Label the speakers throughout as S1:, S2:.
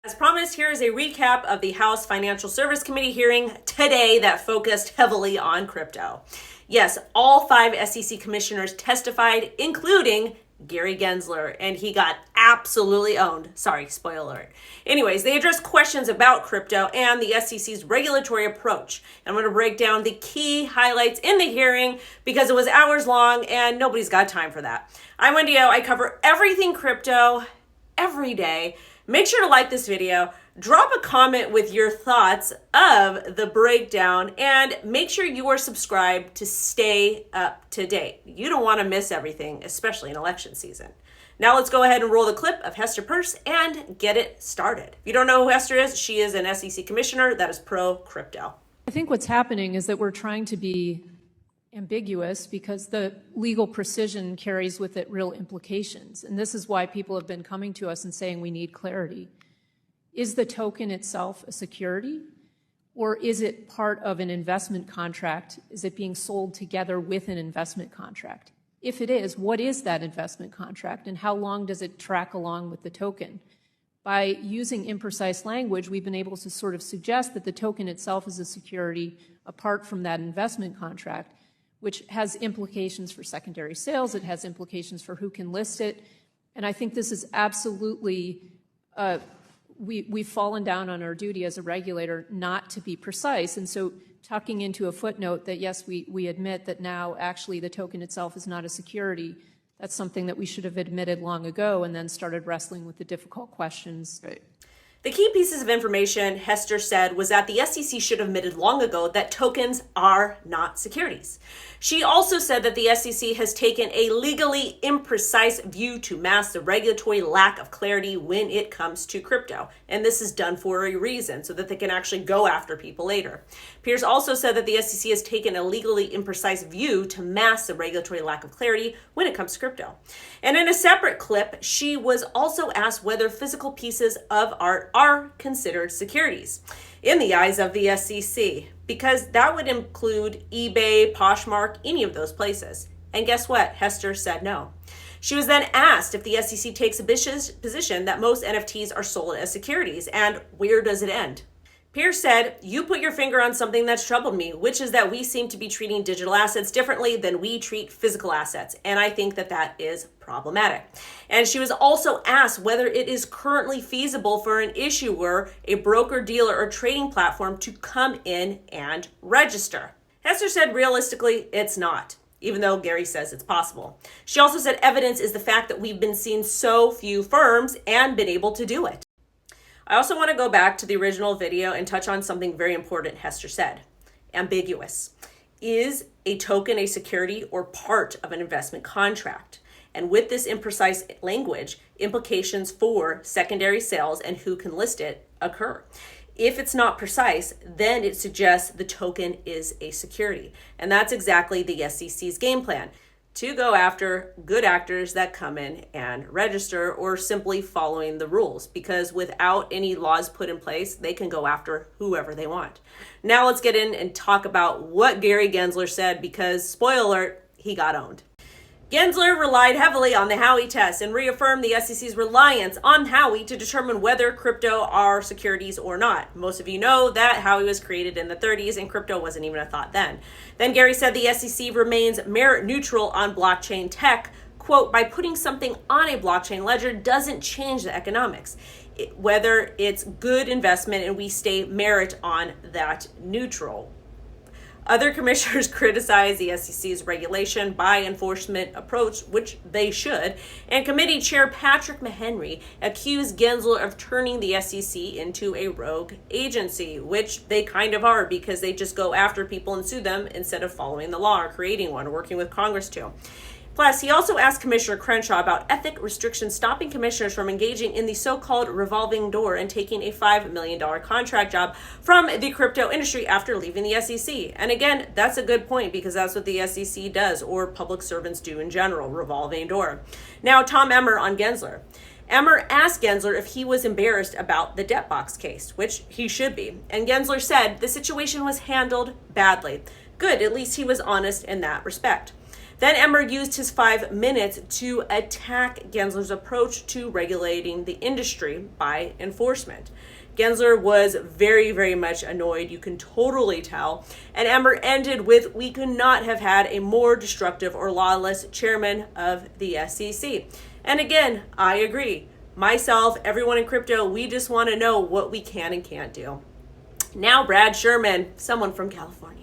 S1: As promised, here is a recap of the House Financial Service Committee hearing today that focused heavily on crypto. Yes, all 5 SEC commissioners testified, including Gary Gensler, and he got absolutely owned. Sorry, spoiler alert. Anyways, they addressed questions about crypto and the SEC's regulatory approach. I'm going to break down the key highlights in the hearing because it was hours long and nobody's got time for that. I'm CryptoWendyO. I cover everything crypto every day. Make sure to like this video, drop a comment with your thoughts of the breakdown, and make sure you are subscribed to stay up to date. You don't want to miss everything, especially in election season. Now let's go ahead and roll the clip of Hester Peirce and get it started. If you don't know who Hester is, she is an SEC commissioner that is pro-crypto.
S2: I think what's happening is that we're trying to be ambiguous because the legal precision carries with it real implications. And this is why people have been coming to us and saying we need clarity. Is the token itself a security, or is it part of an investment contract? Is it being sold together with an investment contract? If it is, what is that investment contract, and how long does it track along with the token? By using imprecise language, we've been able to sort of suggest that the token itself is a security apart from that investment contract, which has implications for secondary sales. It has implications for who can list it. And I think this is absolutely, we've fallen down on our duty as a regulator not to be precise. And so tucking into a footnote that, yes, we admit that now actually the token itself is not a security, that's something that we should have admitted long ago and then started wrestling with the difficult questions.
S1: Right. The key pieces of information Hester said was that the SEC should have admitted long ago that tokens are not securities. She also said that the SEC has taken a legally imprecise view to mask the regulatory lack of clarity when it comes to crypto. And this is done for a reason, so that they can actually go after people later. Peirce also said that the SEC has taken a legally imprecise view to mask the regulatory lack of clarity when it comes to crypto. And in a separate clip, she was also asked whether physical pieces of art are considered securities in the eyes of the SEC, because that would include eBay, Poshmark, any of those places. And guess what? Hester said no. She was then asked if the SEC takes a position that most NFTs are sold as securities, and where does it end? Peirce said, "You put your finger on something that's troubled me, which is that we seem to be treating digital assets differently than we treat physical assets. And I think that that is problematic." And she was also asked whether it is currently feasible for an issuer, a broker dealer, or trading platform to come in and register. Hester said, realistically, it's not, even though Gary says it's possible. She also said evidence is the fact that we've been seeing so few firms and been able to do it. I also want to go back to the original video and touch on something very important Hester said. Ambiguous. Is a token a security or part of an investment contract? And with this imprecise language, implications for secondary sales and who can list it occur. If it's not precise, then it suggests the token is a security. And that's exactly the SEC's game plan, to go after good actors that come in and register or simply following the rules, because without any laws put in place, they can go after whoever they want. Now let's get in and talk about what Gary Gensler said, because spoiler alert, he got owned. Gensler relied heavily on the Howey test and reaffirmed the SEC's reliance on Howey to determine whether crypto are securities or not. Most of you know that Howey was created in the 30s and crypto wasn't even a thought then. Then Gary said the SEC remains merit neutral on blockchain tech. Quote, by putting something on a blockchain ledger doesn't change the economics. Whether it's good investment, and we stay merit on that neutral. Other commissioners criticize the SEC's regulation by enforcement approach, which they should, and committee chair Patrick Mahenry accused Gensler of turning the SEC into a rogue agency, which they kind of are, because they just go after people and sue them instead of following the law or creating one or working with Congress to. Plus, he also asked Commissioner Crenshaw about ethic restrictions stopping commissioners from engaging in the so-called revolving door and taking a $5 million contract job from the crypto industry after leaving the SEC. And again, that's a good point, because that's what the SEC does, or public servants do in general, revolving door. Now, Tom Emmer on Gensler. Emmer asked Gensler if he was embarrassed about the debt box case, which he should be. And Gensler said the situation was handled badly. Good, at least he was honest in that respect. Then Emmer used his 5 minutes to attack Gensler's approach to regulating the industry by enforcement. Gensler was very, very much annoyed, you can totally tell, and Emmer ended with, "We could not have had a more destructive or lawless chairman of the SEC." And again, I agree. Myself, everyone in crypto, we just want to know what we can and can't do. Now Brad Sherman, someone from California.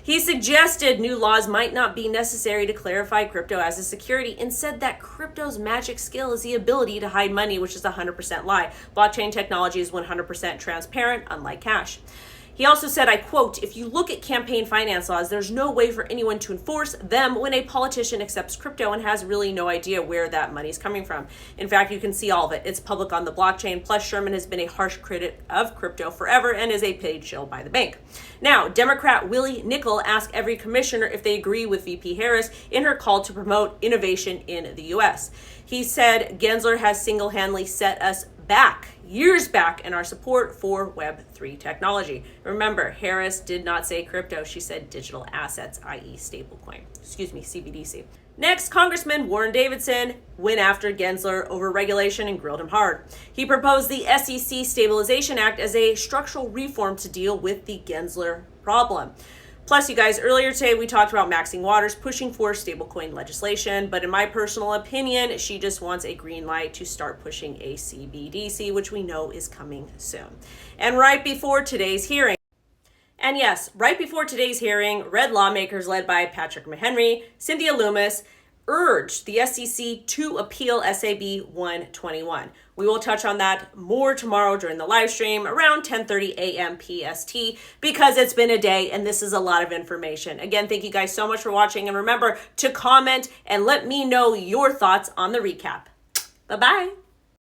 S1: He suggested new laws might not be necessary to clarify crypto as a security and said that crypto's magic skill is the ability to hide money, which is a 100% lie. Blockchain technology is 100% transparent, unlike cash. He also said, I quote, "If you look at campaign finance laws, there's no way for anyone to enforce them when a politician accepts crypto and has really no idea where that money's coming from. In fact, you can see all of it. It's public on the blockchain. Plus, Sherman has been a harsh critic of crypto forever and is a paid shill by the bank." Now, Democrat Willie Nickel asked every commissioner if they agree with VP Harris in her call to promote innovation in the U.S. He said Gensler has single-handedly set us back, years back, in our support for Web3 technology. Remember, Harris did not say crypto. She said digital assets, i.e. stablecoin. CBDC. Next, Congressman Warren Davidson went after Gensler over regulation and grilled him hard. He proposed the SEC Stabilization Act as a structural reform to deal with the Gensler problem. Plus, you guys, earlier today we talked about Maxine Waters pushing for stablecoin legislation, but in my personal opinion, she just wants a green light to start pushing a CBDC, which we know is coming soon. And right before today's hearing, red lawmakers led by Patrick McHenry, Cynthia Lummis, urged the SEC to appeal SAB 121. We will touch on that more tomorrow during the live stream around 10:30 a.m. PST because it's been a day and this is a lot of information. Again, thank you guys so much for watching, and remember to comment and let me know your thoughts on the recap. Bye-bye.